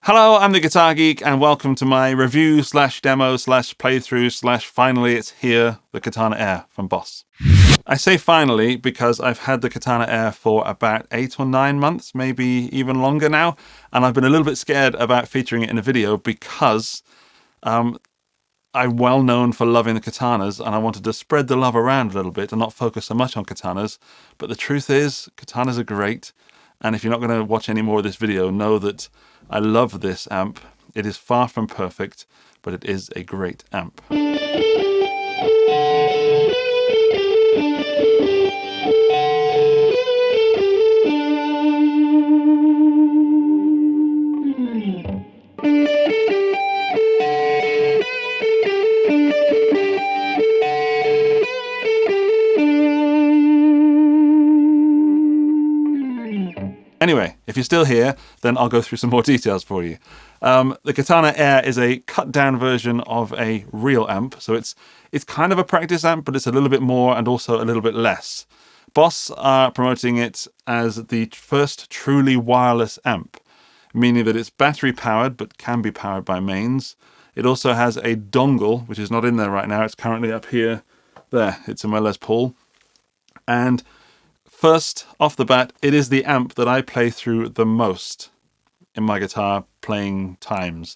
Hello, I'm the Guitar Geek, and welcome to my review slash demo slash playthrough slash finally it's here, the Katana Air from Boss. I say finally because I've had the Katana Air for about 8 or 9 months, maybe even longer now, and I've been a little bit scared about featuring it in a video because I'm well known for loving the katanas, and I wanted to spread the love around a little bit and not focus so much on katanas. But the truth is, katanas are great, and if you're not going to watch any more of this video, know that I love this amp. It is far from perfect, but it is a great amp. Anyway, if you're still here, then I'll go through some more details for you. The Katana Air is a cut-down version of a real amp, so it's kind of a practice amp, but it's a little bit more and also a little bit less. Boss are promoting it as the first truly wireless amp, meaning that it's battery-powered, but can be powered by mains. It also has a dongle, which is not in there right now. It's currently up here. There, it's in my Les Paul. And first, off the bat, it is the amp that I play through the most in my guitar playing times.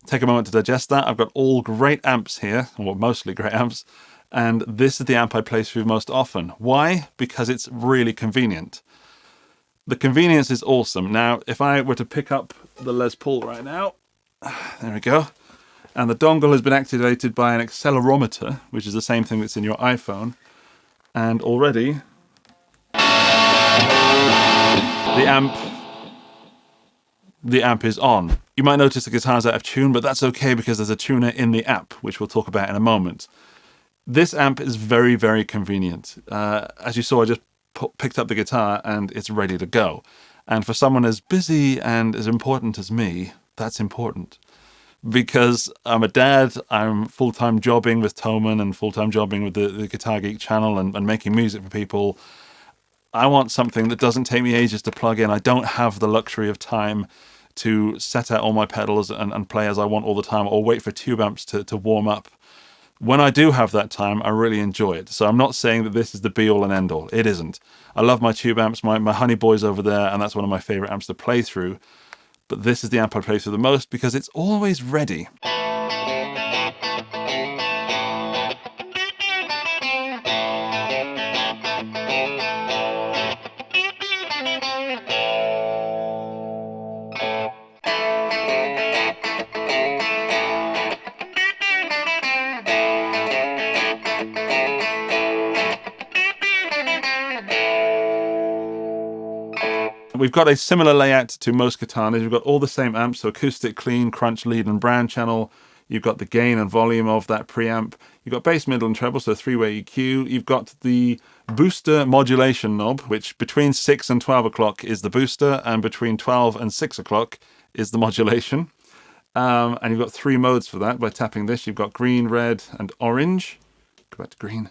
Take a moment to digest that. I've got all great amps here, or mostly great amps, and this is the amp I play through most often. Why? Because it's really convenient. The convenience is awesome. Now, if I were to pick up the Les Paul right now, there we go, and the dongle has been activated by an accelerometer, which is the same thing that's in your iPhone, and already the amp is on. You might notice the guitar's out of tune, but that's okay because there's a tuner in the app, which we'll talk about in a moment. This amp is very, very convenient. As you saw, I just picked up the guitar and it's ready to go. And for someone as busy and as important as me, that's important. Because I'm a dad, I'm full-time jobbing with Toman and full-time jobbing with the Guitar Geek channel and making music for people. I want something that doesn't take me ages to plug in. I don't have the luxury of time to set out all my pedals and play as I want all the time, or wait for tube amps to warm up. When I do have that time, I really enjoy it. So I'm not saying that this is the be-all and end-all. It isn't. I love my tube amps, my Honey Boy's over there, and that's one of my favorite amps to play through. But this is the amp I play through the most because it's always ready. We've got a similar layout to most katanas. You've got all the same amps, so acoustic, clean, crunch, lead, and brown channel. You've got the gain and volume of that preamp. You've got bass, middle, and treble, so three-way EQ. You've got the booster modulation knob, which between 6 and 12 o'clock is the booster, and between 12 and 6 o'clock is the modulation. And you've got 3 modes for that. By tapping this, you've got green, red, and orange. Go back to green.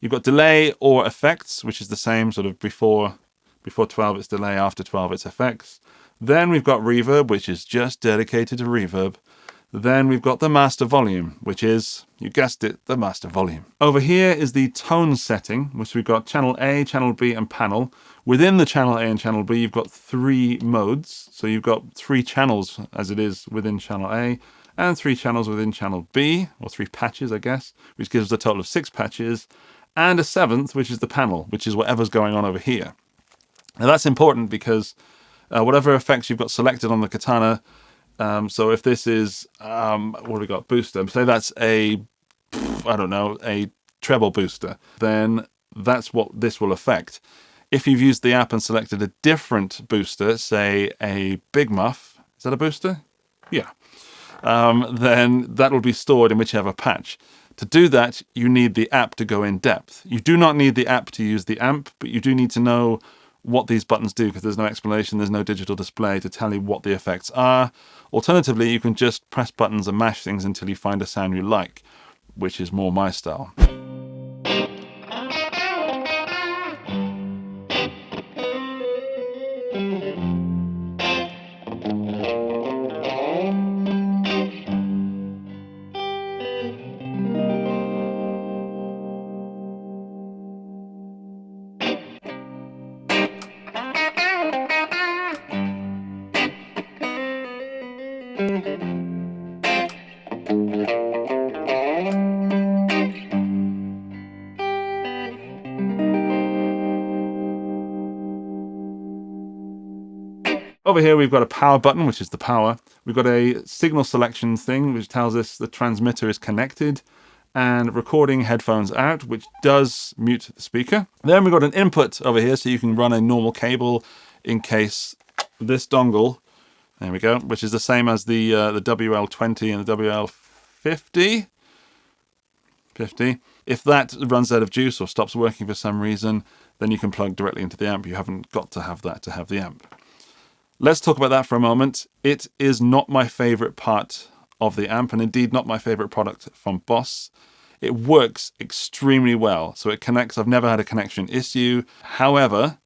You've got delay or effects, which is the same sort of before 12 it's delay, after 12 it's effects. Then we've got reverb, which is just dedicated to reverb. Then we've got the master volume, which is, you guessed it, the master volume. Over here is the tone setting, which we've got channel A, channel B, and panel. Within the channel A and channel B, you've got 3 modes. So you've got 3 channels as it is within channel A, and 3 channels within channel B, or 3 patches, I guess, which gives us a total of 6 patches, and a 7th, which is the panel, which is whatever's going on over here. Now that's important because whatever effects you've got selected on the Katana, so if this is, what have we got, booster, say that's a treble booster, then that's what this will affect. If you've used the app and selected a different booster, say a Big Muff, is that a booster? Yeah. Then that will be stored in whichever patch. To do that, you need the app to go in depth. You do not need the app to use the amp, but you do need to know what these buttons do because there's no explanation, there's no digital display to tell you what the effects are. Alternatively, you can just press buttons and mash things until you find a sound you like, which is more my style. Over here we've got a power button, which is the power. We've got a signal selection thing, which tells us the transmitter is connected, and recording headphones out, which does mute the speaker. Then we've got an input over here, so you can run a normal cable in case this dongle, there we go, which is the same as the WL20 and the WL50. If that runs out of juice or stops working for some reason, then you can plug directly into the amp. You haven't got to have that to have the amp. Let's talk about that for a moment. It is not my favorite part of the amp, and indeed not my favorite product from Boss. It works extremely well, so it connects. I've never had a connection issue. However,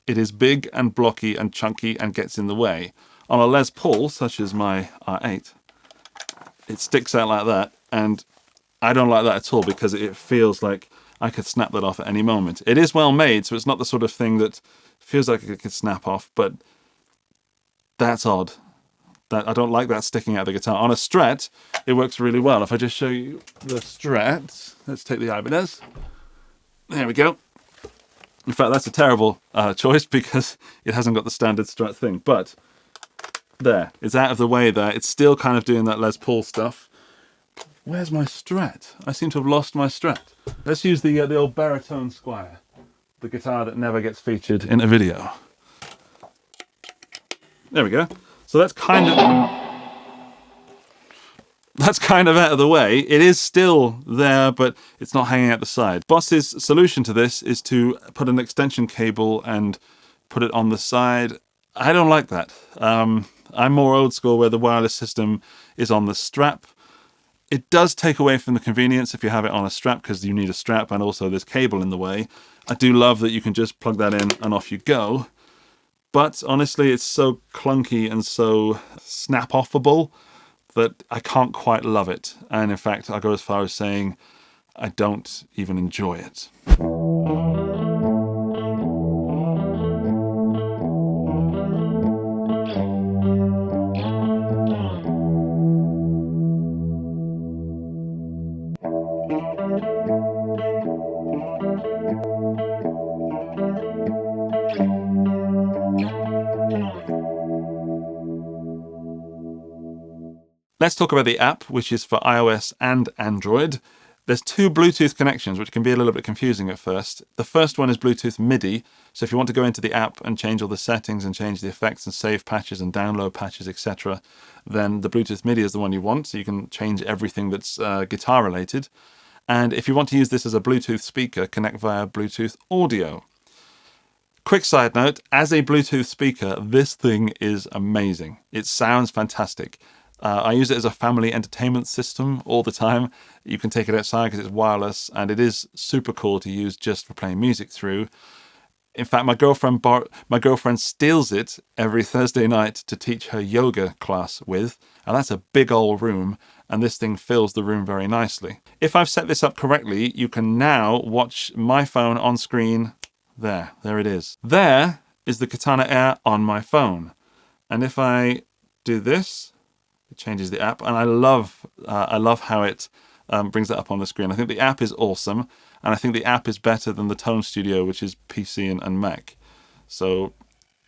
it is big and blocky and chunky and gets in the way. On a Les Paul, such as my R8, it sticks out like that, and I don't like that at all because it feels like I could snap that off at any moment. It is well made, so it's not the sort of thing that feels like it could snap off, but that's odd. I don't like that sticking out of the guitar. On a Strat, it works really well. If I just show you the Strat, let's take the Ibanez. There we go. In fact, that's a terrible choice because it hasn't got the standard Strat thing. But there, it's out of the way there. It's still kind of doing that Les Paul stuff. Where's my Strat? I seem to have lost my Strat. Let's use the old Baritone Squire, the guitar that never gets featured in a video. There we go. So that's kind of out of the way. It is still there, but it's not hanging out the side. Boss's solution to this is to put an extension cable and put it on the side. I don't like that. I'm more old school where the wireless system is on the strap. It does take away from the convenience if you have it on a strap because you need a strap and also there's cable in the way. I do love that you can just plug that in and off you go. But honestly, it's so clunky and so snap-offable that I can't quite love it. And in fact, I go as far as saying I don't even enjoy it. Let's talk about the app, which is for iOS and Android. There's two Bluetooth connections, which can be a little bit confusing at first. The first one is Bluetooth MIDI. So if you want to go into the app and change all the settings and change the effects and save patches and download patches, etc., then the Bluetooth MIDI is the one you want. So you can change everything that's guitar related. And if you want to use this as a Bluetooth speaker, connect via Bluetooth audio. Quick side note, as a Bluetooth speaker, this thing is amazing. It sounds fantastic. I use it as a family entertainment system all the time. You can take it outside because it's wireless, and it is super cool to use just for playing music through. In fact, my girlfriend steals it every Thursday night to teach her yoga class with, and that's a big old room, and this thing fills the room very nicely. If I've set this up correctly, you can now watch my phone on screen. There it is. There is the Katana Air on my phone. And if I do this, it changes the app, and I love how it brings that up on the screen. I think the app is awesome, and I think the app is better than the Tone Studio, which is PC and Mac. So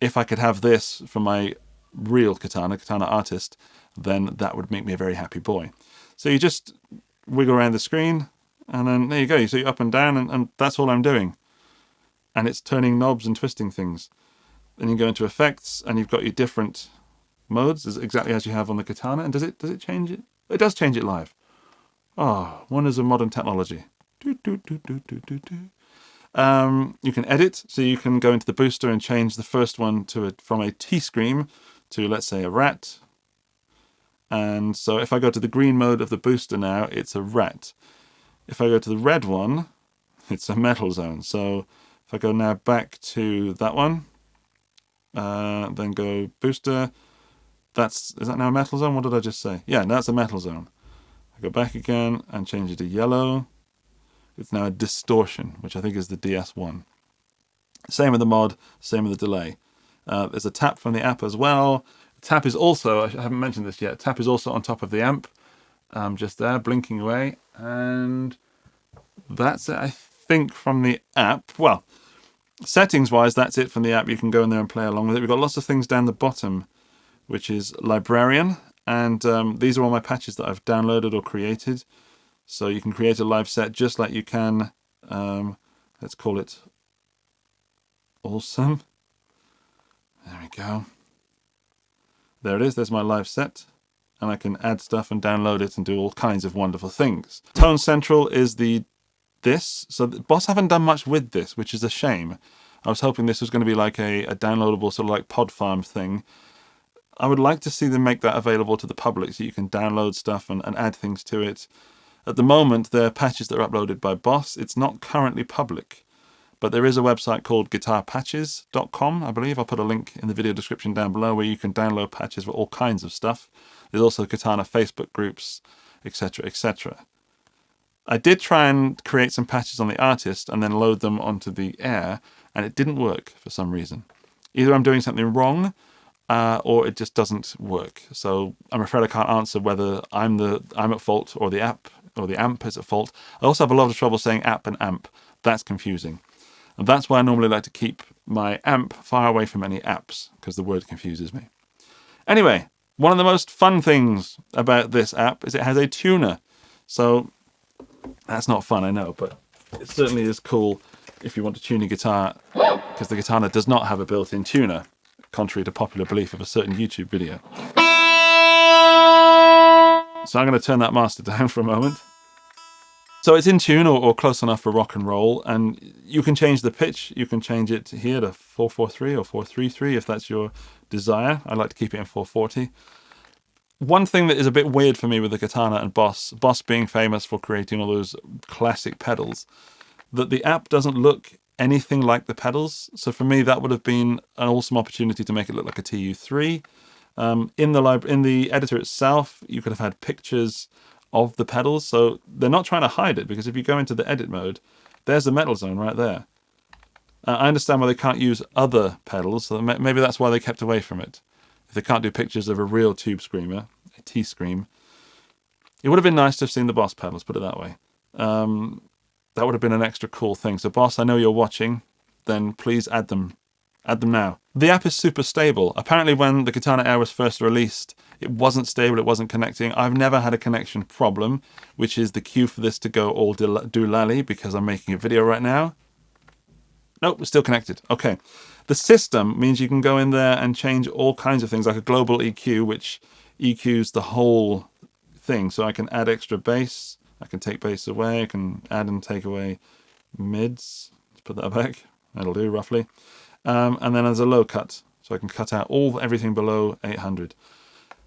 if I could have this for my real Katana Artist, then that would make me a very happy boy. So you just wiggle around the screen, and then there you go. So you're up and down, and that's all I'm doing. And it's turning knobs and twisting things. Then you go into effects, and you've got your different modes, exactly as you have on the Katana. And does it change it? It does change it live. Oh, wonders of modern technology. You can edit, so you can go into the booster and change the first one from a T-scream to, let's say, a rat. And so if I go to the green mode of the booster now, it's a rat. If I go to the red one, it's a metal zone. So if I go now back to that one, then go booster, is that now a metal zone? What did I just say? Yeah, that's a metal zone. I go back again and change it to yellow. It's now a distortion, which I think is the DS1. Same with the mod, same with the delay. There's a tap from the app as well. Tap is also, I haven't mentioned this yet, tap is also on top of the amp, just there, blinking away, and that's it, I think, from the app. Well, settings-wise, that's it from the app. You can go in there and play along with it. We've got lots of things down the bottom, which is Librarian, and these are all my patches that I've downloaded or created. So you can create a live set just like you can, let's call it Awesome. There we go. There it is, there's my live set. And I can add stuff and download it and do all kinds of wonderful things. Tone Central is this. So Boss haven't done much with this, which is a shame. I was hoping this was going to be like a downloadable sort of like pod farm thing. I would like to see them make that available to the public so you can download stuff and add things to it. At the moment, they're patches that are uploaded by Boss. It's not currently public, but there is a website called guitarpatches.com, I believe. I'll put a link in the video description down below where you can download patches for all kinds of stuff. There's also Katana Facebook groups, etc., etc. I did try and create some patches on the Artist and then load them onto the Air, and it didn't work for some reason. Either I'm doing something wrong, or it just doesn't work. So I'm afraid I can't answer whether I'm at fault or the app or the amp is at fault. I also have a lot of trouble saying app and amp. That's confusing. And that's why I normally like to keep my amp far away from any apps, because the word confuses me. Anyway, one of the most fun things about this app is it has a tuner. So that's not fun, I know, but it certainly is cool if you want to tune your guitar, because the Katana does not have a built-in tuner, contrary to popular belief of a certain YouTube video. So I'm going to turn that master down for a moment. So it's in tune or close enough for rock and roll, and you can change the pitch. You can change it here to 443 or 433 if that's your desire. I like to keep it in 440. One thing that is a bit weird for me with the Katana and Boss being famous for creating all those classic pedals, that the app doesn't look anything like the pedals. So for me, that would have been an awesome opportunity to make it look like a TU3. In the editor itself, you could have had pictures of the pedals. So they're not trying to hide it, because if you go into the edit mode, there's the metal zone right there. I understand why they can't use other pedals, so maybe that's why they kept away from it. If they can't do pictures of a real tube screamer, a T-Scream, it would have been nice to have seen the Boss pedals, put it that way. That would have been an extra cool thing. So Boss, I know you're watching, then please add them. Add them now. The app is super stable. Apparently when the Katana Air was first released, it wasn't stable, it wasn't connecting. I've never had a connection problem, which is the cue for this to go all doolally, because I'm making a video right now. Nope, we're still connected. Okay. The system means you can go in there and change all kinds of things, like a global EQ, which EQs the whole thing. So I can add extra bass, I can take bass away, I can add and take away mids. Let's put that back. That'll do, roughly. And then there's a low cut, so I can cut out everything below 800.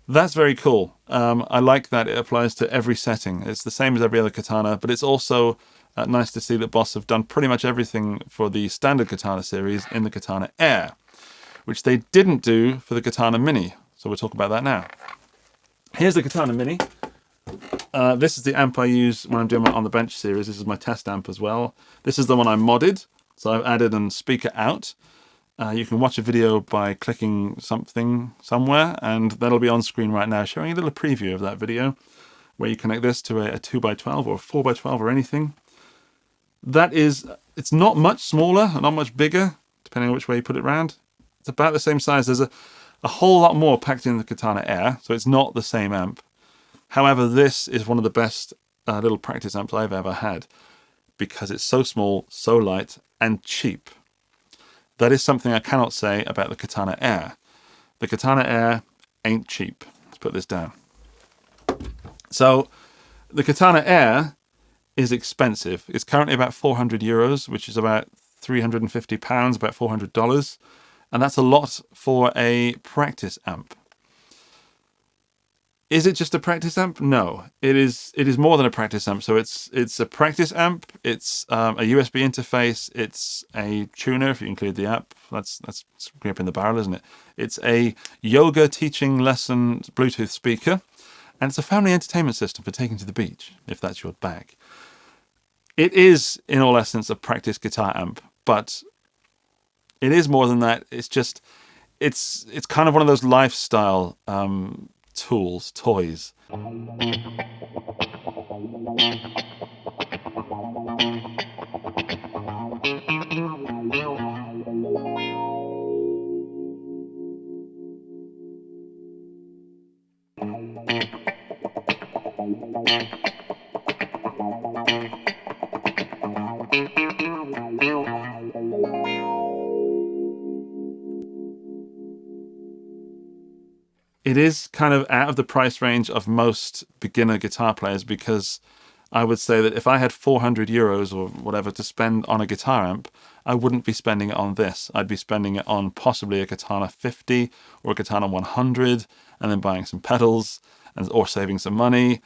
That's very cool. I like that it applies to every setting. It's the same as every other Katana, but it's also nice to see that Boss have done pretty much everything for the standard Katana series in the Katana Air, which they didn't do for the Katana Mini. So we'll talk about that now. Here's the Katana Mini. This is the amp I use when I'm doing my On the Bench series. This is my test amp as well. This is the one I modded. So I've added a speaker out. You can watch a video by clicking something somewhere, and that'll be on screen right now, showing a little preview of that video, where you connect this to a 2x12 or a 4x12 or anything. It's not much smaller, not much bigger, depending on which way you put it around. It's about the same size. There's a whole lot more packed in the Katana Air, so it's not the same amp. However, this is one of the best little practice amps I've ever had, because it's so small, so light, and cheap. That is something I cannot say about the Katana Air. The Katana Air ain't cheap. Let's put this down. So the Katana Air is expensive. It's currently about 400 euros, which is about 350 pounds, about $400. And that's a lot for a practice amp. Is it just a practice amp? No, it is more than a practice amp. So it's a practice amp. It's a USB interface. It's a tuner, if you include the app. That's screwing up in the barrel, isn't it? It's a yoga teaching lesson Bluetooth speaker, and it's a family entertainment system for taking to the beach, if that's your bag. It is, in all essence, a practice guitar amp, but it is more than that. it's kind of one of those lifestyle toys. It is kind of out of the price range of most beginner guitar players, because I would say that if I had 400 euros or whatever to spend on a guitar amp, I wouldn't be spending it on this. I'd be spending it on possibly a Katana 50 or a Katana 100, and then buying some pedals or saving some money.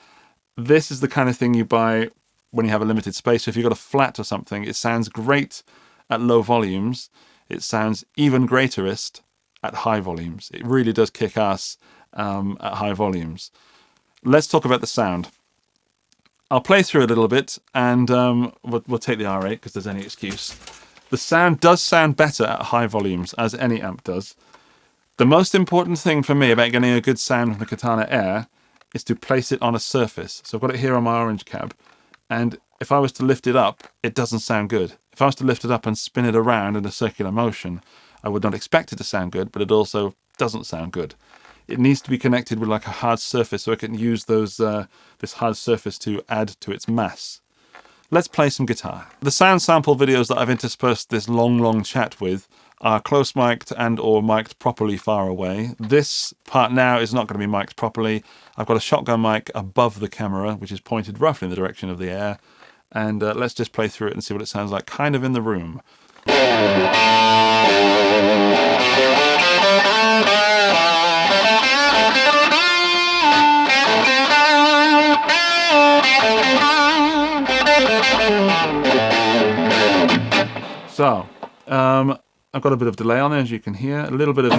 This is the kind of thing you buy when you have a limited space. So if you've got a flat or something, it sounds great at low volumes. It sounds even greaterest at high volumes. It really does kick ass at high volumes. Let's talk about the sound. I'll play through a little bit, and we'll take the R8 because there's any excuse. The sound does sound better at high volumes, as any amp does. The most important thing for me about getting a good sound from the Katana Air is to place it on a surface. So I've got it here on my orange cab, and if I was to lift it up, it doesn't sound good. If I was to lift it up and spin it around in a circular motion, I would not expect it to sound good, but it also doesn't sound good. It needs to be connected with like a hard surface, so I can use this hard surface to add to its mass. Let's play some guitar. The sound sample videos that I've interspersed this long chat with are close mic'd and or mic'd properly far away. This part now is not going to be mic'd properly. I've got a shotgun mic above the camera, which is pointed roughly in the direction of the air. And let's just play through it and see what it sounds like kind of in the room. So, I've got a bit of delay on there, as you can hear. A little bit of...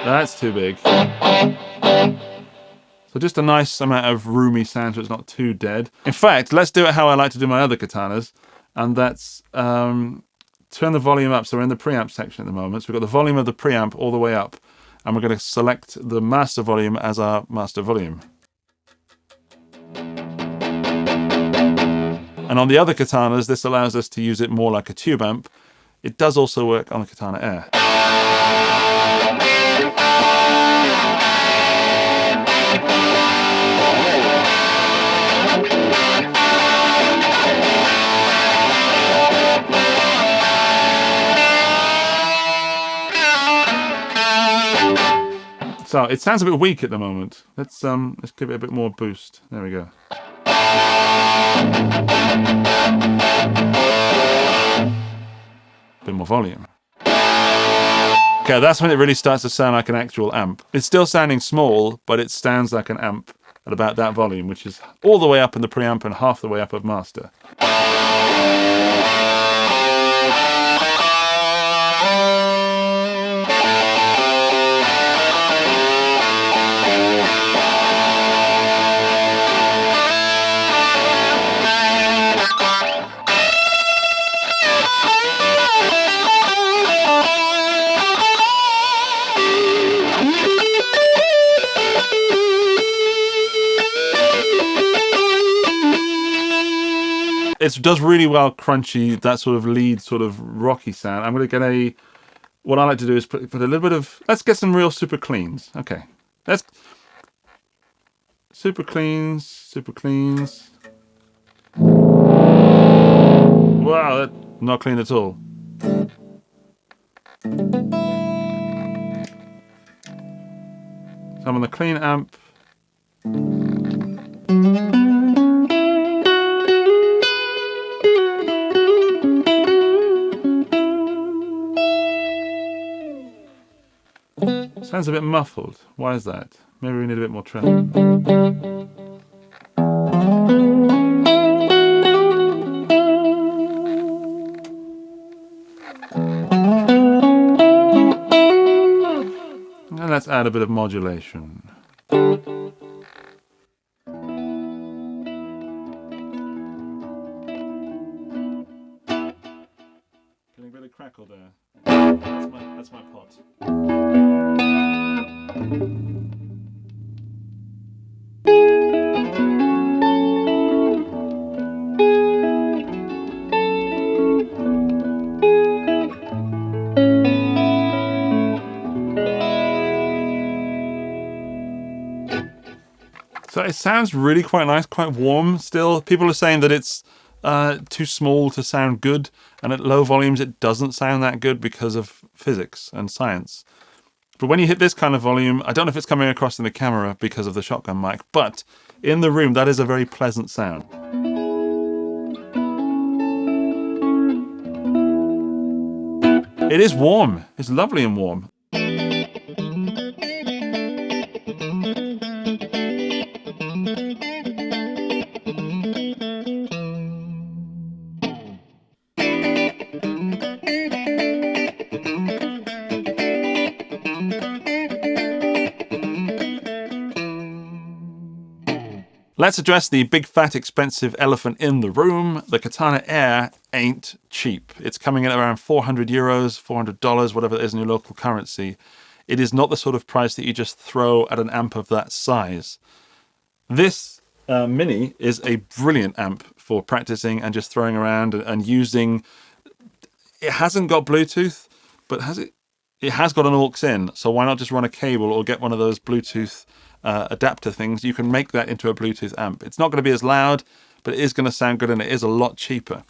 That's too big. So just a nice amount of roomy sound so it's not too dead. In fact, let's do it how I like to do my other katanas. And that's turn the volume up. So we're in the preamp section at the moment. So we've got the volume of the preamp all the way up. And we're going to select the master volume as our master volume. And on the other katanas, this allows us to use it more like a tube amp. It does also work on the Katana Air. So it sounds a bit weak at the moment. Let's give it a bit more boost. There we go. Bit more volume. Okay, that's when it really starts to sound like an actual amp. It's still sounding small, but it sounds like an amp at about that volume, which is all the way up in the preamp and half the way up of master. It does really well crunchy, that sort of lead, sort of rocky sound. I'm going to get what I like to do is put a little bit of, let's get some real super cleans. Okay, let's, super cleans. Wow, that's not clean at all. So I'm on the clean amp. Sounds a bit muffled. Why is that? Maybe we need a bit more treble. And let's add a bit of modulation. Getting a bit of crackle there. That's my pot. So it sounds really quite nice, quite warm still. People are saying that it's too small to sound good, and at low volumes it doesn't sound that good because of physics and science. But when you hit this kind of volume, I don't know if it's coming across in the camera because of the shotgun mic, but in the room that is a very pleasant sound. It is warm. It's lovely and warm. Let's address the big fat expensive elephant in the room. The Katana Air ain't cheap. It's coming in at around 400 euros, $400, whatever it is in your local currency. It is not the sort of price that you just throw at an amp of that size. This Mini is a brilliant amp for practicing and just throwing around and using. It hasn't got Bluetooth, but it has got an aux in, so why not just run a cable or get one of those Bluetooth adapter things? You can make that into a Bluetooth amp. It's not going to be as loud, but it is going to sound good, and it is a lot cheaper.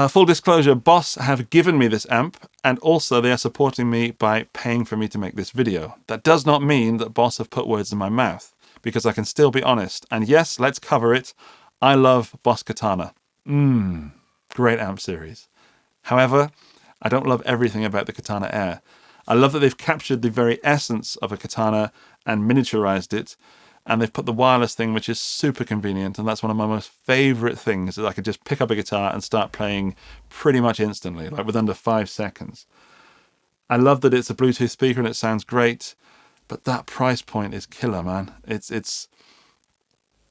Full disclosure, Boss have given me this amp, and also they are supporting me by paying for me to make this video. That does not mean that Boss have put words in my mouth, because I can still be honest. And yes, let's cover it. I love Boss Katana. Great amp series. However, I don't love everything about the Katana Air. I love that they've captured the very essence of a Katana and miniaturized it, and they've put the wireless thing, which is super convenient, and that's one of my most favorite things, that I could just pick up a guitar and start playing pretty much instantly, like with under 5 seconds. I love that it's a Bluetooth speaker and it sounds great, but that price point is killer, man.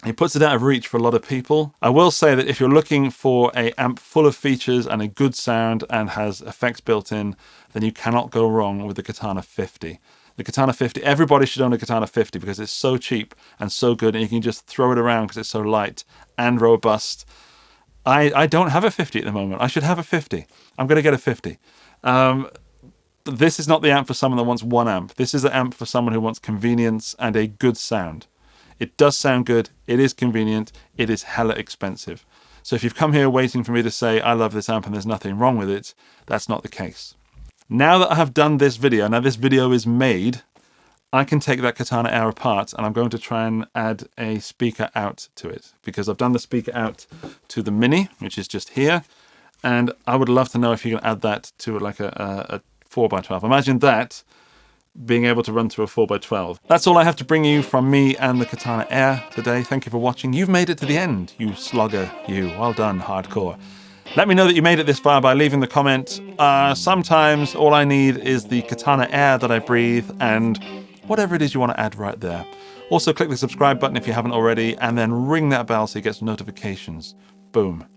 It puts it out of reach for a lot of people. I will say that if you're looking for an amp full of features and a good sound and has effects built in, then you cannot go wrong with the Katana 50. The Katana 50, everybody should own a Katana 50 because it's so cheap and so good, and you can just throw it around because it's so light and robust. I don't have a 50 at the moment. I should have a 50. I'm going to get a 50. This is not the amp for someone that wants one amp. This is an amp for someone who wants convenience and a good sound. It does sound good, it is convenient, it is hella expensive. So if you've come here waiting for me to say, I love this amp and there's nothing wrong with it, that's not the case. Now that I have done this video, now this video is made, I can take that Katana Air apart, and I'm going to try and add a speaker out to it, because I've done the speaker out to the Mini, which is just here, and I would love to know if you can add that to like a 4x12. Imagine that being able to run through a 4x12. That's all I have to bring you from me and the Katana Air today. Thank you for watching. You've made it to the end, you slugger, you. Well done, hardcore. Let me know that you made it this far by leaving the comment. Sometimes all I need is the Katana Air that I breathe and whatever it is you want to add right there. Also click the subscribe button if you haven't already, and then ring that bell so you get notifications. Boom.